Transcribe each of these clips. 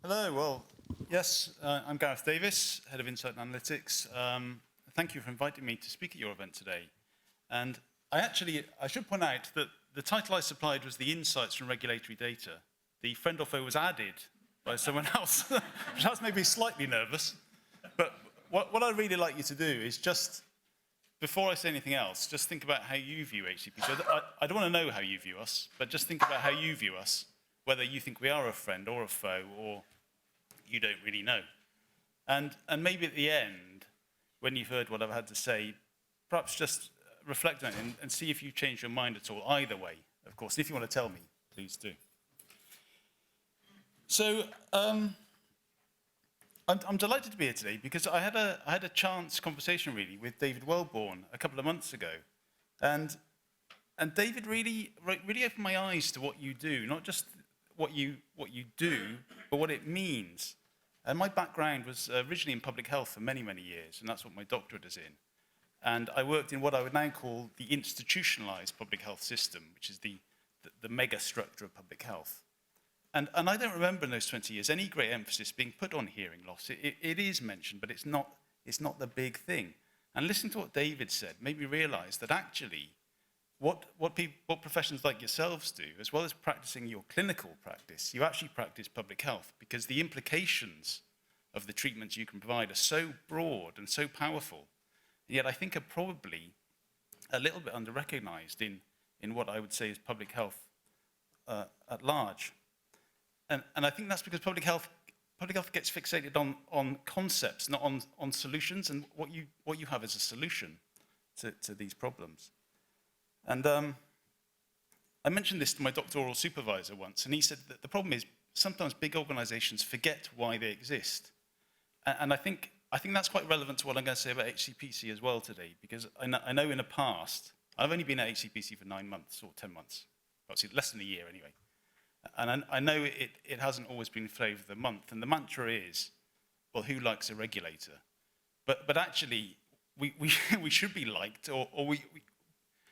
Hello, well, yes, I'm Gareth Davis, Head of Insight and Analytics. Thank you for inviting me to speak at your event today. And I should point out that the title I supplied was the Insights from Regulatory Data. The friend or foe was added by someone else, which has made me slightly nervous. But what I'd really like you to do is just, before I say anything else, just think about how you view HCP. So I don't want to know how you view us, but just think about how you view us, whether you think we are a friend or a foe, or you don't really know. And maybe at the end, when you've heard what I've had to say, perhaps just reflect on it and see if you change your mind at all, either way, of course. If you want to tell me, please do. So I'm delighted to be here today because I had a chance conversation really with David Wellborn a couple of months ago. And David really opened my eyes to what you do, not just what you do, but what it means. And my background was originally in public health for many, many years, and that's what my doctorate is in. And I worked in what I would now call the institutionalized public health system, which is the mega structure of public health. And I don't remember in those 20 years any great emphasis being put on hearing loss. It is mentioned, but it's not the big thing. And listening to what David said made me realize that actually what professions like yourselves do, as well as practicing your clinical practice, you actually practice public health, because the implications of the treatments you can provide are so broad and so powerful, and yet I think are probably a little bit under-recognized in what I would say is public health at large. And I think that's because public health gets fixated on concepts, not on solutions, and what you have is a solution to these problems. And I mentioned this to my doctoral supervisor once, and he said that the problem is sometimes big organizations forget why they exist. And I think that's quite relevant to what I'm going to say about Hcpc as well today, because I know in the past, I've only been at Hcpc for 9 months or 10 months, obviously less than a year anyway. And I know it hasn't always been flavour of the month, and the mantra is, well, who likes a regulator? But actually, we should be liked, or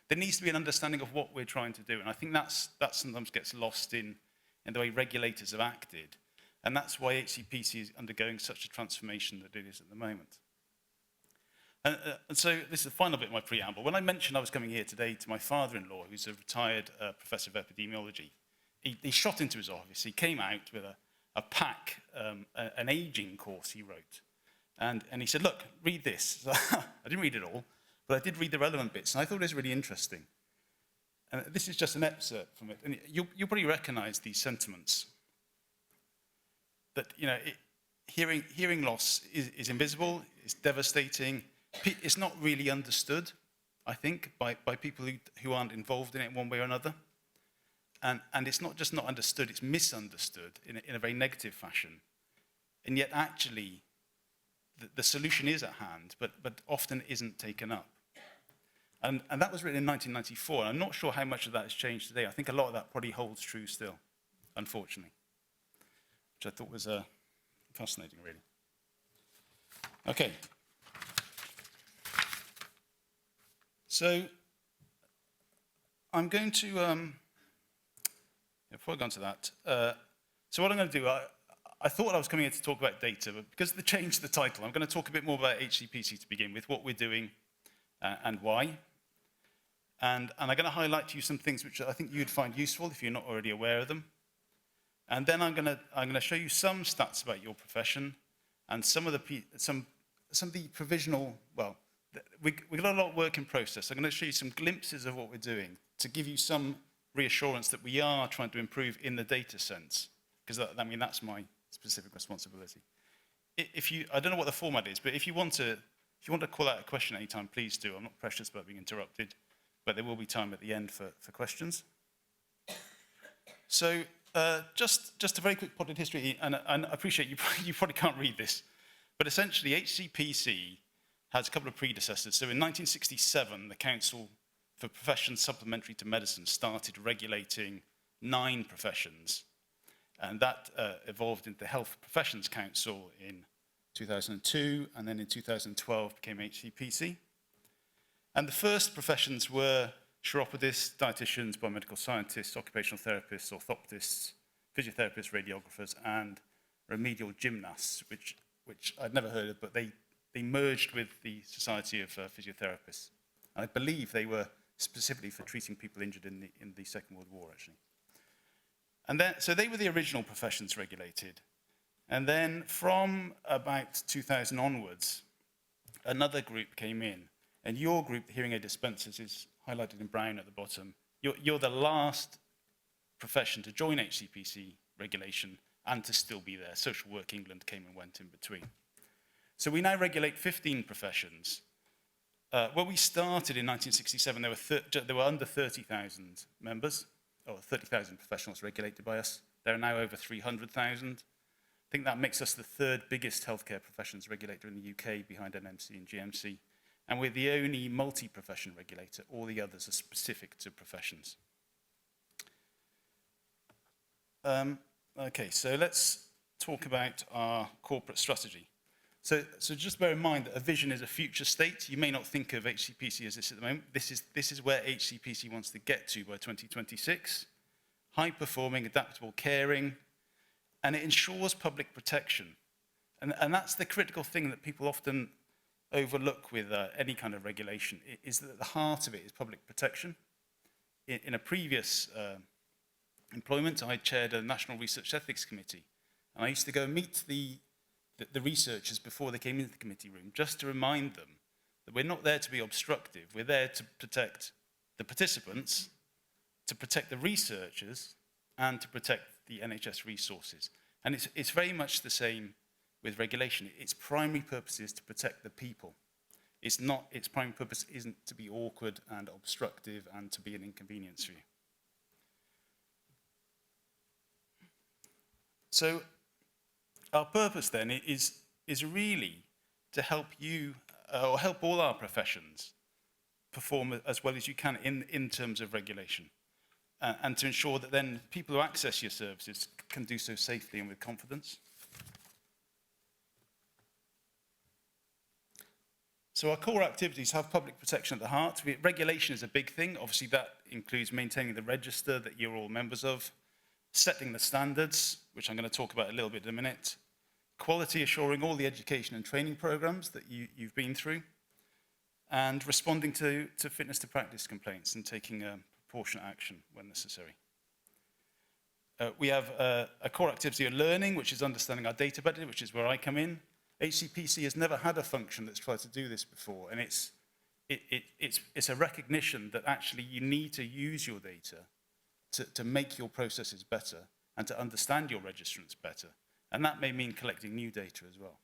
there needs to be an understanding of what we're trying to do, and I think that sometimes gets lost in the way regulators have acted, and that's why Hcpc is undergoing such a transformation that it is at the moment. And so this is the final bit of my preamble. When I mentioned I was coming here today to my father-in-law, who's a retired professor of epidemiology, he shot into his office. He came out with a pack, an aging course he wrote, and he said, look, read this. So I didn't read it all, but I did read the relevant bits, and I thought it was really interesting. And this is just an excerpt from it, and you'll probably recognize these sentiments. That, you know, hearing loss is invisible, it's devastating, it's not really understood, I think, by people who aren't involved in it in one way or another. And it's not just not understood, it's misunderstood in a very negative fashion. And yet actually, the solution is at hand, but often isn't taken up. And that was written in 1994, and I'm not sure how much of that has changed today. I think a lot of that probably holds true still, unfortunately, which I thought was fascinating, really. Okay. So I'm going to, before I go on to that, so what I'm going to do, I thought I was coming here to talk about data, but because they changed the title, I'm going to talk a bit more about Hcpc to begin with, what we're doing and why. And I'm going to highlight to you some things which I think you'd find useful if you're not already aware of them. And then I'm going to show you some stats about your profession and some of the provisional, well, we've got a lot of work in process. I'm going to show you some glimpses of what we're doing to give you some reassurance that we are trying to improve in the data sense, because that's my specific responsibility. I don't know what the format is, but if you want to call out a question anytime, please do. I'm not precious about being interrupted, but there will be time at the end for questions. So just a very quick potted history, and I appreciate you probably can't read this, but essentially Hcpc has a couple of predecessors. So in 1967, the Council for Professions Supplementary to Medicine started regulating 9 professions, and that evolved into the Health Professions Council in 2002, and then in 2012 became Hcpc. And the first professions were chiropodists, dietitians, biomedical scientists, occupational therapists, orthoptists, physiotherapists, radiographers, and remedial gymnasts, which I'd never heard of, but they merged with the Society of Physiotherapists. And I believe they were specifically for treating people injured in the Second World War, actually. And then, so they were the original professions regulated. And then from about 2000 onwards, another group came in. And your group, the hearing aid dispensers, is highlighted in brown at the bottom. You're the last profession to join HCPC regulation and to still be there. Social Work England came and went in between. So we now regulate 15 professions. When we started in 1967, there were under 30,000 members, or 30,000 professionals regulated by us. There are now over 300,000. I think that makes us the third biggest healthcare professions regulator in the UK, behind NMC and GMC. And we're the only multi-profession regulator. All the others are specific to professions. Okay, so let's talk about our corporate strategy. So just bear in mind that a vision is a future state. You may not think of HCPC as this at the moment. This is where HCPC wants to get to by 2026. High-performing, adaptable, caring, and it ensures public protection. And that's the critical thing that people often overlook with any kind of regulation, is that the heart of it is public protection. In a previous employment, I chaired a National Research Ethics Committee, and I used to go and meet the researchers before they came into the committee room, just to remind them that we're not there to be obstructive. We're there to protect the participants, to protect the researchers, and to protect the NHS resources. And it's very much the same with regulation. Its primary purpose is to protect the people. Its primary purpose isn't to be awkward and obstructive and to be an inconvenience for you. So our purpose then is really to help you, or help all our professions perform as well as you can in terms of regulation, and to ensure that then people who access your services can do so safely and with confidence. So our core activities have public protection at the heart. Regulation is a big thing. Obviously, that includes maintaining the register that you're all members of, setting the standards, which I'm going to talk about a little bit in a minute, quality assuring all the education and training programs that you've been through, and responding to fitness to practice complaints and taking proportionate action when necessary. We have a core activity of learning, which is understanding our data better, which is where I come in. HCPC has never had a function that's tried to do this before, and it's a recognition that actually you need to use your data to make your processes better and to understand your registrants better. And that may mean collecting new data as well.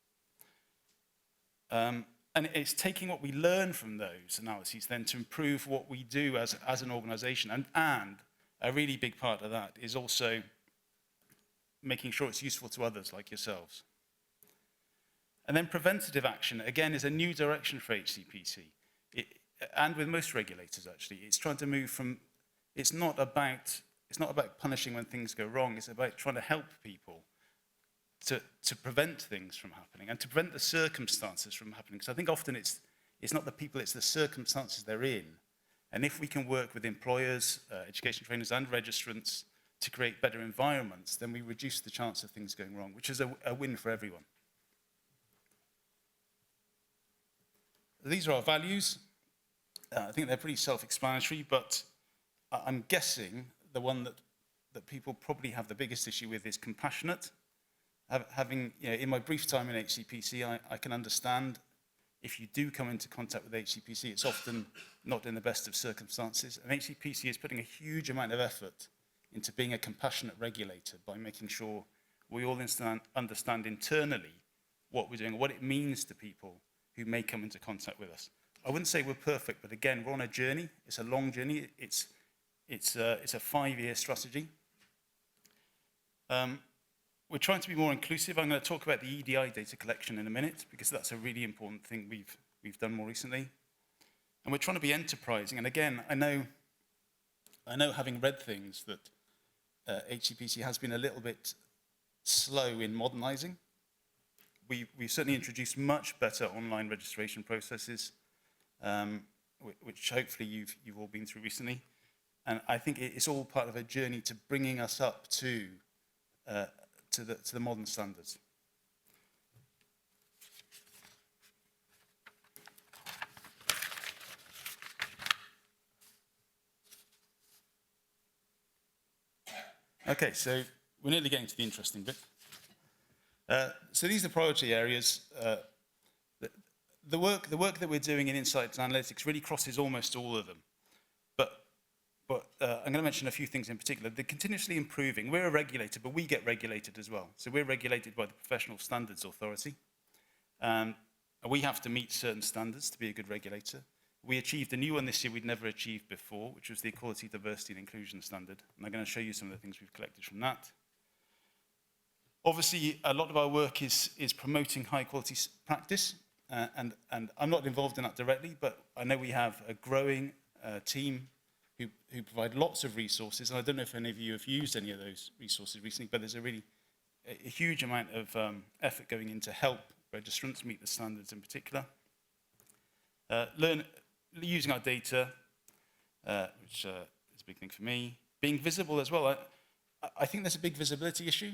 And it's taking what we learn from those analyses then to improve what we do as an organisation. And a really big part of that is also making sure it's useful to others like yourselves. And then preventative action, again, is a new direction for HCPC. And with most regulators, actually. It's trying to move from, it's not about punishing when things go wrong. It's about trying to help people to prevent things from happening and to prevent the circumstances from happening. Because I think often it's not the people, it's the circumstances they're in. And if we can work with employers, education trainers and registrants to create better environments, then we reduce the chance of things going wrong, which is a win for everyone. These are our values. I think they're pretty self-explanatory, but I'm guessing the one that people probably have the biggest issue with is compassionate. Having, in my brief time in HCPC, I can understand if you do come into contact with HCPC, it's often not in the best of circumstances. And HCPC is putting a huge amount of effort into being a compassionate regulator by making sure we all understand internally what we're doing, what it means to people who may come into contact with us. I wouldn't say we're perfect, but again, we're on a journey. It's a long journey. It's a 5-year strategy. We're trying to be more inclusive. I'm going to talk about the EDI data collection in a minute, because that's a really important thing we've done more recently. And we're trying to be enterprising. And again, I know having read things that HCPC has been a little bit slow in modernizing. We've certainly introduced much better online registration processes, which hopefully you've all been through recently. And I think it's all part of a journey to bringing us up to to the modern standards. Okay, so we're nearly getting to the interesting bit. So these are priority areas. The work that we're doing in insights and analytics really crosses almost all of them. But I'm going to mention a few things in particular. They're continuously improving. We're a regulator, but we get regulated as well. So we're regulated by the Professional Standards Authority. And we have to meet certain standards to be a good regulator. We achieved a new one this year we'd never achieved before, which was the Equality, Diversity and Inclusion Standard. And I'm going to show you some of the things we've collected from that. Obviously, a lot of our work is promoting high quality practice. And I'm not involved in that directly, but I know we have a growing team who provide lots of resources. And I don't know if any of you have used any of those resources recently, but there's a huge amount of effort going in to help registrants meet the standards in particular. Using our data, which is a big thing for me. Being visible as well. I think there's a big visibility issue.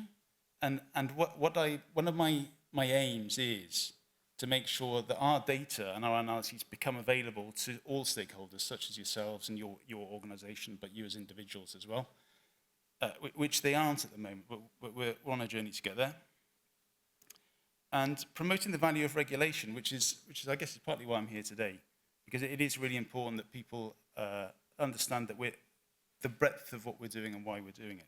And one of my aims is to make sure that our data and our analyses become available to all stakeholders, such as yourselves and your organization, but you as individuals as well, which they aren't at the moment, but we're on a journey to get there. And promoting the value of regulation, which is I guess, is partly why I'm here today, because it is really important that people understand that the breadth of what we're doing and why we're doing it.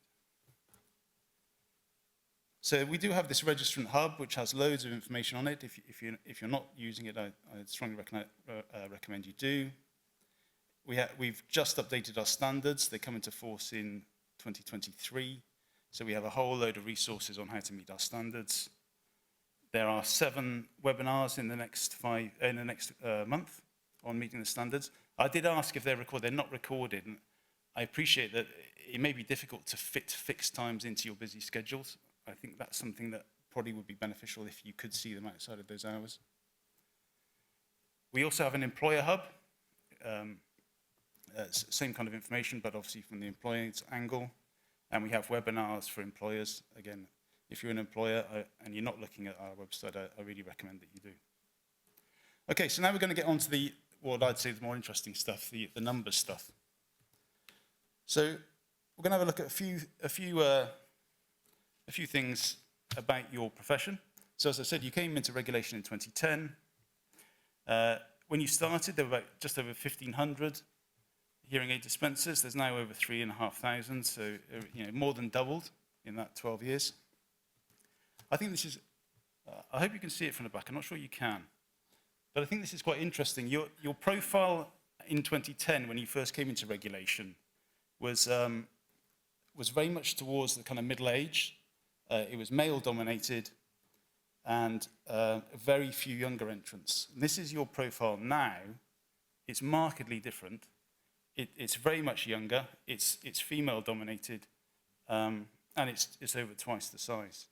So we do have this registrant hub, which has loads of information on it. If you're not using it, I strongly recommend you do. We've just updated our standards. They come into force in 2023. So we have a whole load of resources on how to meet our standards. There are 7 webinars in the next month on meeting the standards. I did ask if they're recorded. They're not recorded. And I appreciate that it may be difficult to fit fixed times into your busy schedules. I think that's something that probably would be beneficial if you could see them outside of those hours. We also have an employer hub. Same kind of information, but obviously from the employer's angle. And we have webinars for employers. Again, if you're an employer and you're not looking at our website, I really recommend that you do. Okay, so now we're going to get on to what I'd say is the more interesting stuff, the numbers stuff. So we're going to have a look at a few things about your profession. So as I said, you came into regulation in 2010. When you started, there were about just over 1,500 hearing aid dispensers. There's now over 3,500, so more than doubled in that 12 years. I think this is, I hope you can see it from the back. I'm not sure you can. But I think this is quite interesting. Your profile in 2010, when you first came into regulation, was very much towards the kind of middle age. It was male-dominated and very few younger entrants. And this is your profile now. It's markedly different. It's very much younger. It's female-dominated, and it's over twice the size.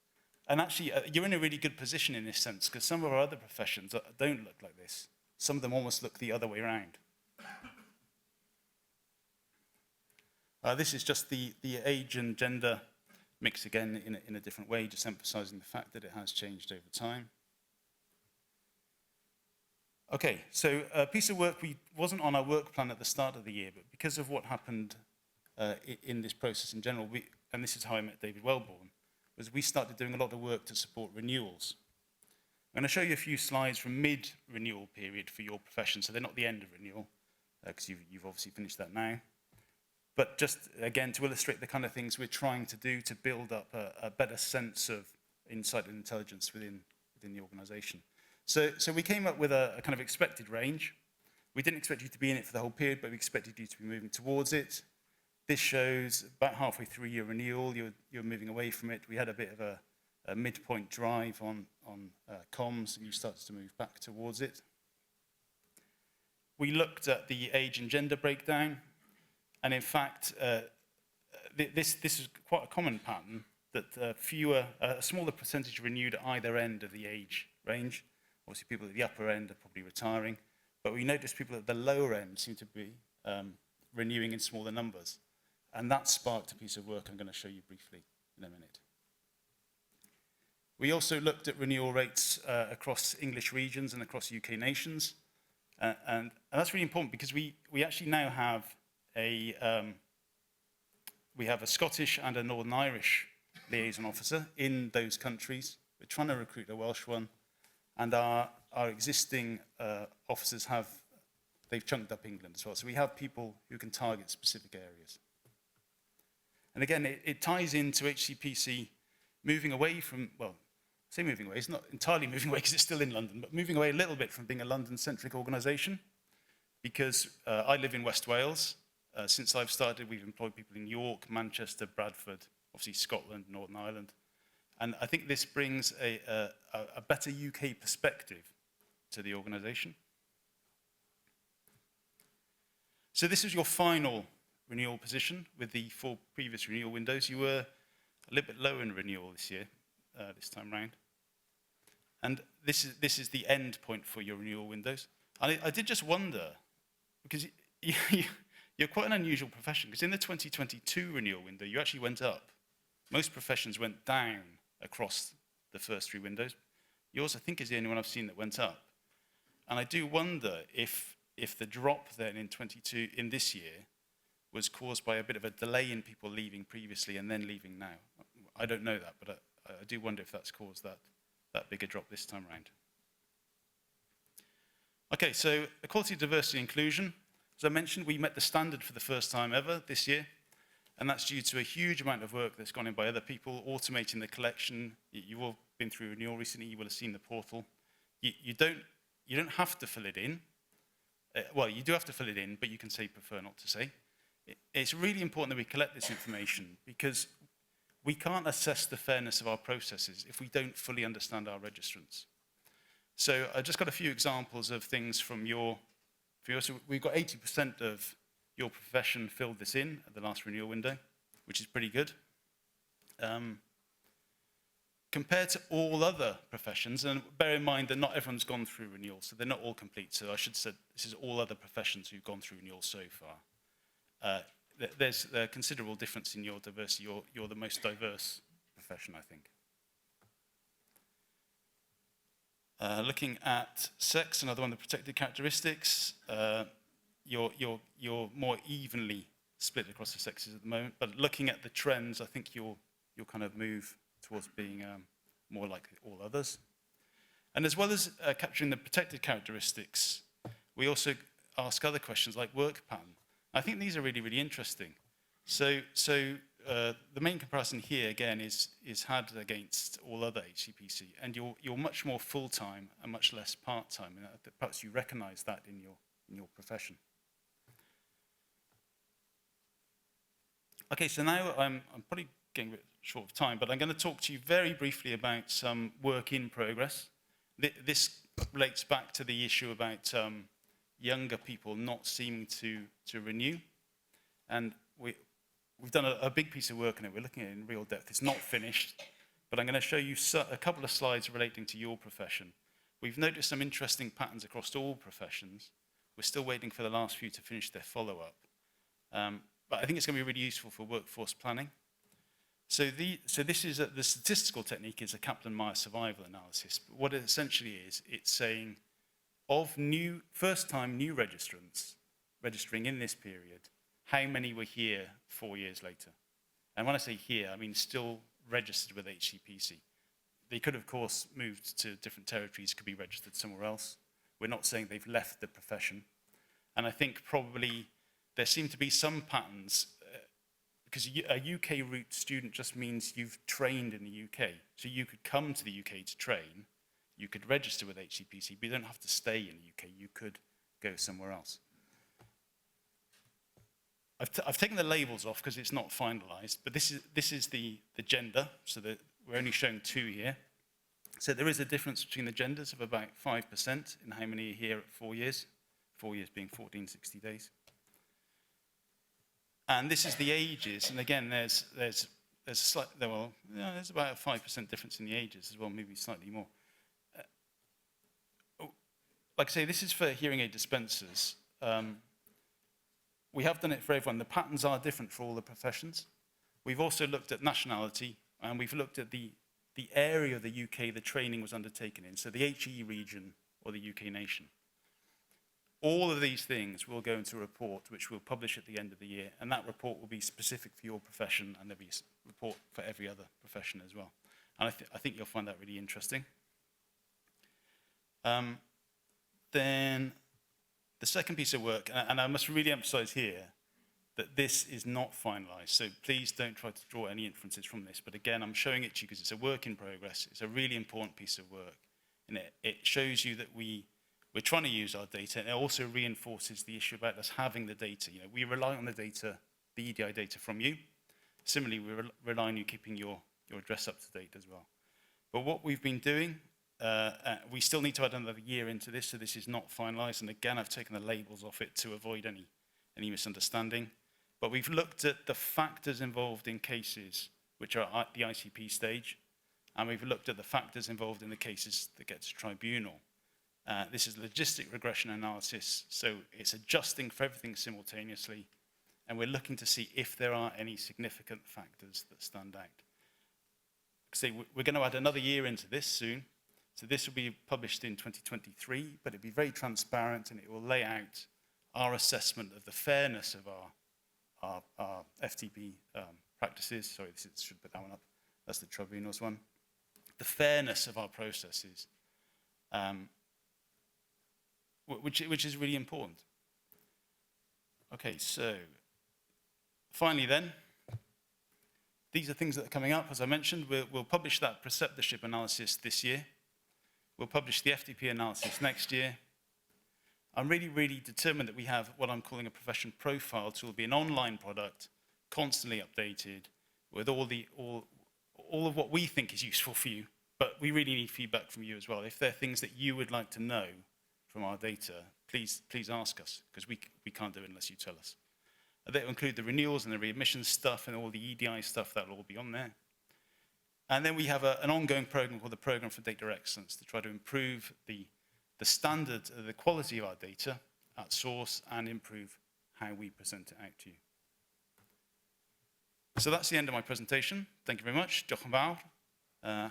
And actually, you're in a really good position in this sense, because some of our other professions don't look like this. Some of them almost look the other way around. This is just the age and gender mix again in a different way, just emphasizing the fact that it has changed over time. Okay, so a piece of work wasn't on our work plan at the start of the year, but because of what happened in this process in general, and this is how I met David Wellborn, was we started doing a lot of work to support renewals. I'm going to show you a few slides from mid-renewal period for your profession, so they're not the end of renewal, because you've obviously finished that now. But just, again, to illustrate the kind of things we're trying to do to build up a better sense of insight and intelligence within the organization. So we came up with a kind of expected range. We didn't expect you to be in it for the whole period, but we expected you to be moving towards it. This shows about halfway through your renewal, you're moving away from it. We had a bit of a midpoint drive on comms, and you started to move back towards it. We looked at the age and gender breakdown. And in fact, this is quite a common pattern, that a smaller percentage renewed at either end of the age range. Obviously, people at the upper end are probably retiring. But we noticed people at the lower end seem to be renewing in smaller numbers. And that sparked a piece of work I'm going to show you briefly in a minute. We also looked at renewal rates across English regions and across UK nations. And that's really important because we actually now have a Scottish and a Northern Irish liaison officer in those countries. We're trying to recruit a Welsh one. And our existing officers they've chunked up England as well. So we have people who can target specific areas. And again, it ties into Hcpc moving away from, well, I say moving away, it's not entirely moving away because it's still in London, but moving away a little bit from being a London-centric organisation, because I live in West Wales. Since I've started, we've employed people in York, Manchester, Bradford, obviously Scotland, Northern Ireland. And I think this brings a better UK perspective to the organisation. So this is your final renewal position with the 4 previous renewal windows. You were a little bit lower in renewal this year, this time round. And this is the end point for your renewal windows. And I did just wonder, because you're quite an unusual profession, because in the 2022 renewal window, you actually went up. Most professions went down across the first 3 windows. Yours, I think, is the only one I've seen that went up. And I do wonder if the drop then in this year was caused by a bit of a delay in people leaving previously and then leaving now. I don't know that, but I do wonder if that's caused that bigger drop this time around. Okay, so equality, diversity, inclusion. As I mentioned, we met the standard for the first time ever this year, and that's due to a huge amount of work that's gone in by other people, automating the collection. You've all been through renewal recently, you will have seen the portal. You don't have to fill it in. Well, you do have to fill it in, but you can say prefer not to say. It's really important that we collect this information because we can't assess the fairness of our processes if we don't fully understand our registrants. So I just got a few examples of things from so we've got 80% of your profession filled this in at the last renewal window, which is pretty good. Compared to all other professions, and bear in mind that not everyone's gone through renewal, so they're not all complete. So I should say this is all other professions who've gone through renewal so far. There's a considerable difference in your diversity. You're the most diverse profession, I think. Looking at sex, another one of the protected characteristics, you're more evenly split across the sexes at the moment. But looking at the trends, I think you'll kind of move towards being more like all others. And as well as capturing the protected characteristics, we also ask other questions like work pattern. I think these are really, really interesting. So the main comparison here, again, is had against all other Hcpc, and you're much more full-time and much less part-time, and perhaps you recognise that in your profession. Okay, so now I'm probably getting a bit short of time, but I'm going to talk to you very briefly about some work in progress. This relates back to the issue about younger people not seeming to renew. And we've done a big piece of work on it. We're looking at it in real depth. It's not finished, but I'm going to show you a couple of slides relating to your profession. We've noticed some interesting patterns across all professions. We're still waiting for the last few to finish their follow-up. But I think it's going to be really useful for workforce planning. So this is the statistical technique is a Kaplan-Meier survival analysis. But what it essentially is, it's saying of first-time new registrants registering in this period, how many were here 4 years later? And when I say here, I mean still registered with Hcpc. They could, of course, moved to different territories, could be registered somewhere else. We're not saying they've left the profession. And I think probably there seem to be some patterns, because a UK route student just means you've trained in the UK. So you could come to the UK to train, you could register with Hcpc, but you don't have to stay in the UK, you could go somewhere else. I've taken the labels off because it's not finalized, but this is the gender, so that we're only showing 2 here. So there is a difference between the genders of about 5% in how many are here at 4 years, 4 years being 1460 days. And this is the ages, and again, there's about a 5% difference in the ages as well, maybe slightly more. Like I say, this is for hearing aid dispensers. We have done it for everyone. The patterns are different for all the professions. We've also looked at nationality, and we've looked at the the area of the UK the training was undertaken in, so the HE region or the UK nation. All of these things will go into a report which we'll publish at the end of the year, and that report will be specific for your profession, and there'll be a report for every other profession as well. And I think you'll find that really interesting. Then the second piece of work, and I must really emphasize here that this is not finalized, so please don't try to draw any inferences from this. But again, I'm showing it to you because it's a work in progress. It's a really important piece of work, and it shows you that we're trying to use our data, and it also reinforces the issue about us having the data. You know, we rely on the data, the EDI data from you. Similarly, we rely on you keeping your address up to date as well. But what we've been doing, we still need to add another year into this, so this is not finalized. And again, I've taken the labels off it to avoid any misunderstanding. But we've looked at the factors involved in cases which are at the ICP stage, and we've looked at the factors involved in the cases that get to tribunal. This is logistic regression analysis, so it's adjusting for everything simultaneously, and we're looking to see if there are any significant factors that stand out. So we're going to add another year into this soon, so this will be published in 2023, but it'll be very transparent, and it will lay out our assessment of the fairness of our FTP practices. Sorry, should put that one up. That's the tribunals one. The fairness of our processes, which is really important. Okay, so finally then, these are things that are coming up. As I mentioned, we'll publish that preceptorship analysis this year. We'll publish the FTP analysis next year. I'm really, really determined that we have what I'm calling a profession profile tool, be an online product, constantly updated, with all of what we think is useful for you. But we really need feedback from you as well. If there are things that you would like to know from our data, please ask us, because we can't do it unless you tell us. That will include the renewals and the readmission stuff and all the EDI stuff. That will all be on there. And then we have an ongoing program called the Program for Data Excellence to try to improve the standard, the quality of our data at source and improve how we present it out to you. So that's the end of my presentation. Thank you very much. Diolch yn fawr.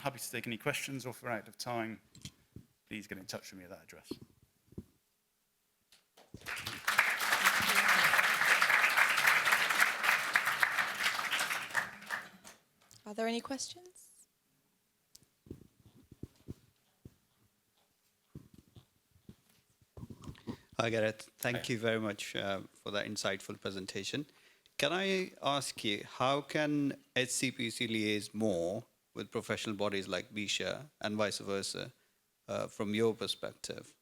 Happy to take any questions, or if we're out of time, please get in touch with me at that address. Are there any questions? Hi, Gareth. Thank you very much for that insightful presentation. Can I ask you, how can Hcpc liaise more with professional bodies like BSHA and vice versa from your perspective?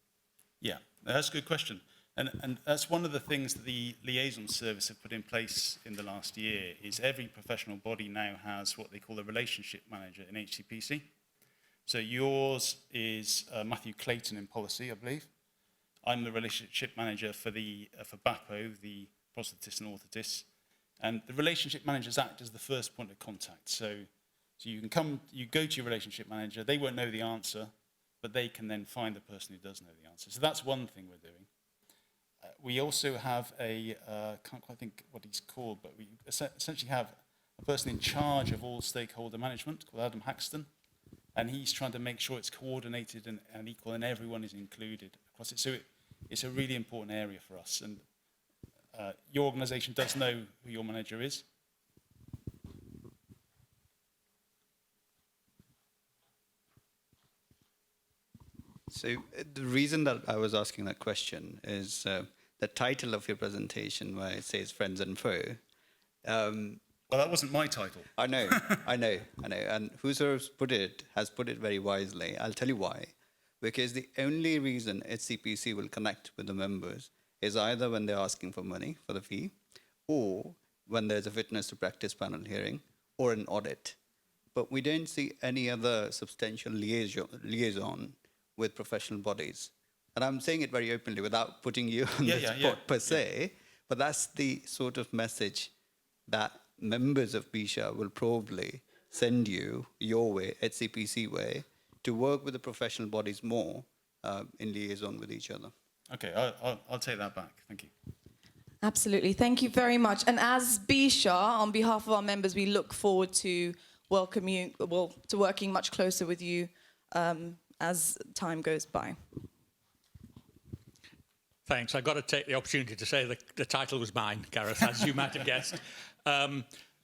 Yeah, that's a good question. And that's one of the things that the liaison service have put in place in the last year, is every professional body now has what they call a relationship manager in Hcpc. So yours is Matthew Clayton in policy, I believe. I'm the relationship manager for BAPO, the prosthetists and orthotists. And the relationship managers act as the first point of contact. So you go to your relationship manager, they won't know the answer, but they can then find the person who does know the answer. So that's one thing we're doing. We also have can't quite think what he's called, but we essentially have a person in charge of all stakeholder management called Adam Haxton, and he's trying to make sure it's coordinated and equal and everyone is included across it. So it's a really important area for us, and your organisation does know who your manager is. So the reason that I was asking that question is the title of your presentation, where it says friends and foe. Well, that wasn't my title. I know. And whosoever's has put it very wisely. I'll tell you why. Because the only reason Hcpc will connect with the members is either when they're asking for money for the fee, or when there's a fitness to practice panel hearing, or an audit. But we don't see any other substantial liaison with professional bodies. And I'm saying it very openly without putting you on the spot per se, but that's the sort of message that members of BSHA will probably send you your way, Hcpc way, to work with the professional bodies more in liaison with each other. Okay, I'll take that back. Thank you. Absolutely. Thank you very much. And as BSHA, on behalf of our members, we look forward to welcome you, well, to working much closer with you as time goes by. Thanks. I got to take the opportunity to say the title was mine, Gareth, as you might have guessed,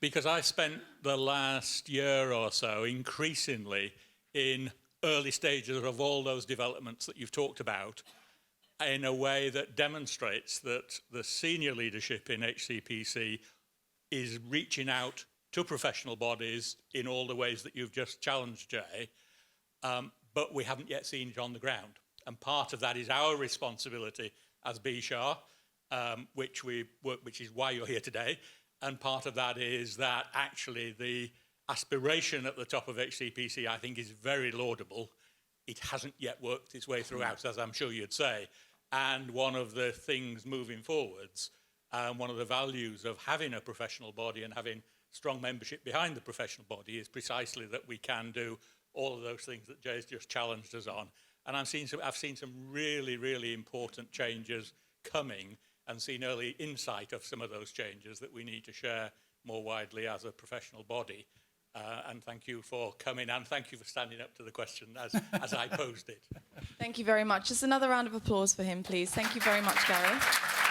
because I spent the last year or so increasingly in early stages of all those developments that you've talked about, in a way that demonstrates that the senior leadership in Hcpc is reaching out to professional bodies in all the ways that you've just challenged, Jay, but we haven't yet seen it on the ground. And part of that is our responsibility as BSHA, which is why you're here today. And part of that is that actually the aspiration at the top of Hcpc, I think, is very laudable. It hasn't yet worked its way throughout, as I'm sure you'd say. And one of the things moving forwards, one of the values of having a professional body and having strong membership behind the professional body is precisely that we can do all of those things that Jay's just challenged us on. And I've seen some really, really important changes coming and seen early insight of some of those changes that we need to share more widely as a professional body. And thank you for coming, and thank you for standing up to the question as I posed it. Thank you very much. Just another round of applause for him, please. Thank you very much, Gareth.